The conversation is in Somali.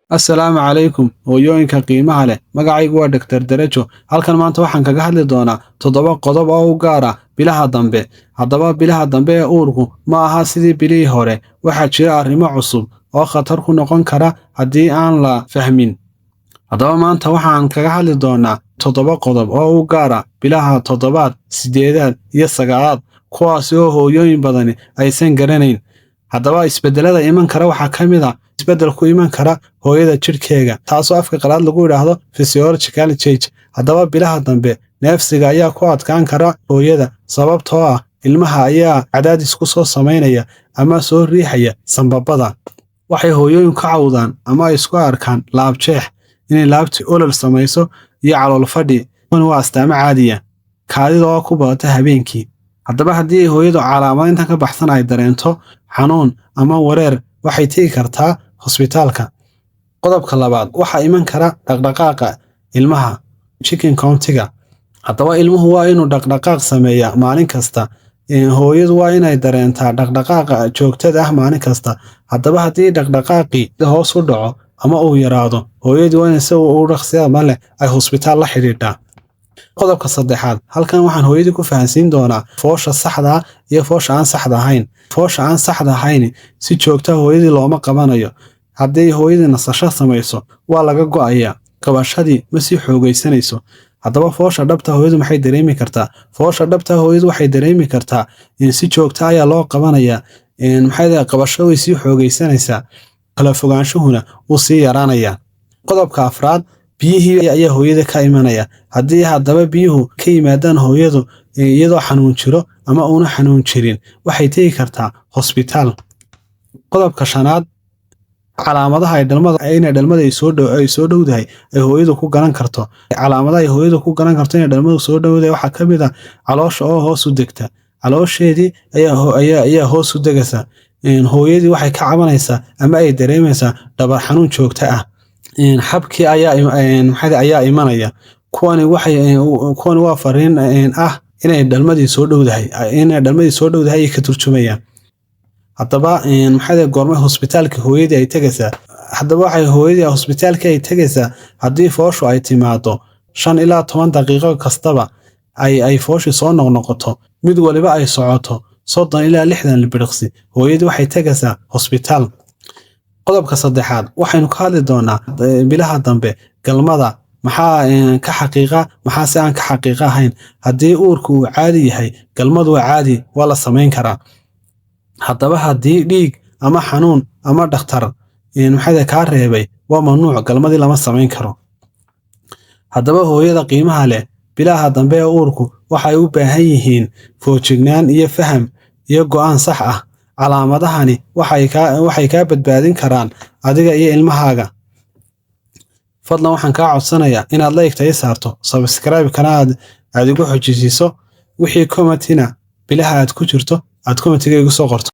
Assalaamu calaykum hooyooyinka qiimaha leh magacaygu waa Dr. Derejo halkan maanta waxaan kaga hadli doonaa 7 qodob oo u gaar ah bilaha dambe haddaba bilaha dambe ee uurku ma aha sidii bilihii hore waxaa jira arrimo cusub oo khatar ku noqon kara haddii aan la fahmin haddaba maanta waxaan kaga hadli doonaa 7 qodob oo u gaar ah bilaha 7aad 8aad iyo 9aad kuwaas oo hooyooyin badani aysan garanayn haddaba isbedelada iman kara waxaa ka mid ah isbedel ku iman kara hooyada jirkeega taasoo afka qalaad lagu yiraahdo physiological change haddaba bilaha dambe neefsiga ayaa ku adkaan kara hooyada sababtoo ah ilmaha ayaa cadaadis ku soo sameynaya ama soo riixaya sanbabada waxay hooyooyin ka cawdaan ama isku arkaan laabjeex inay laabti olol samayso iyo calool fadhi waa astaamo caadi ah kaadida oo ku badata habeenkii haddaba haddii hooyadu calaamad intan ka baxsan ay dareento xanuun ama wareer waxay tegi kartaa hosbitaalka qodobka labaad waxa iman kara dhaqdhaqaaqa ilmaha chicken countiga haddaba ilmuhu waa inuu dhaqdhaqaaq sameeyaa maalin kasta hooyadu waa inay dareentaa dhaqdhaqaaqa joogtada ah maalin kasta haddaba haddii dhaqdhaqaaqii hoos u dhaco ama uu yaraado hooyadu waa in si uu dhaqsiya leh ay hosbitaal la xidhiidhaa qodobka saddexaad halkan waxaan hooyadii ku fahansiin doonaa foosha saxda ah iyo foosha aan saxda ahayn foosha aan saxda ahayn si joogta hooyadii looma qabanayo haddii hooyadii nasasho samayso waa laga go'ayaa qabashadii ma sii xoogaysanayso haddaba foosha dhabta hooyadu maxay dareemi kartaa foosha dhabta hooyadu waxay dareemi kartaa in si joogta ayaa loo qabanayaa maxay qabasho way sii xoogaysanaysaa kala fogaanshuhuna wuu sii yaraanayaa qodobka afraad biyihii ayaa hooyada ka imanaya haddii haddaba biyuhu ka yimaadaan hooyadu iyadoo xanuun jiro ama uuna xanuun jirin waxay tegi kartaa hosbitaal qodobka shanaad calaamadaha inay dhalmada ay soo dhowdahay ay hooyadu ku garan karto calaamadaha ay hooyadu ku garan karto inay dhalmadu soo dhowdahay waxaa ka mid ah caloosha oo hoos u degta caloosheedii ayaa hoos u degaysa hooyadii waxay ka cabanaysaa ama ay dareemaysaa dhabar xanuun joogto ah xabkii ayaa imanaya kuwani waa fariin ah inay dhalmadii soo dhowdahay ka turjumayaan haddaba goormay hosbitaalka hooyadii ay tegaysaa haddaba waxay hooyadii hosbitaalka ay tegaysaa haddii fooshu ay timaado 5 ilaa 10 daqiiqo kastaba ay fooshi soo noqnoqoto mid waliba ay socoto 30 ilaa 60 ilbiriqsi hooyadii waxay tegaysaa hosbitaal qodobka saddexaad waxaynu ka hadli doonaa bilaha dambe galmada maxaa ka xaqiiqa maxaa si aan ka xaqiiqa ahayn haddii uurku uu caadi yahay galmadu waa caadi waa la samayn karaa haddaba haddii dhiig ama xanuun ama dhakhtar kaa reebay waa mamnuuc galmadii lama samayn karo haddaba hooyada qiimaha leh bilaha dambe ee uurku waxay u baahan yihiin foojignaan iyo faham iyo go'aan sax ah calaamadahani waxay kaa badbaadin karaan adiga iyo ilmahaaga fadlan waxaan kaa codsanayaa inaad like ii saarto subscribe kana aad igu xojisiiso wixii commentina bilaha aad ku jirto aad commentiga igu soo qorto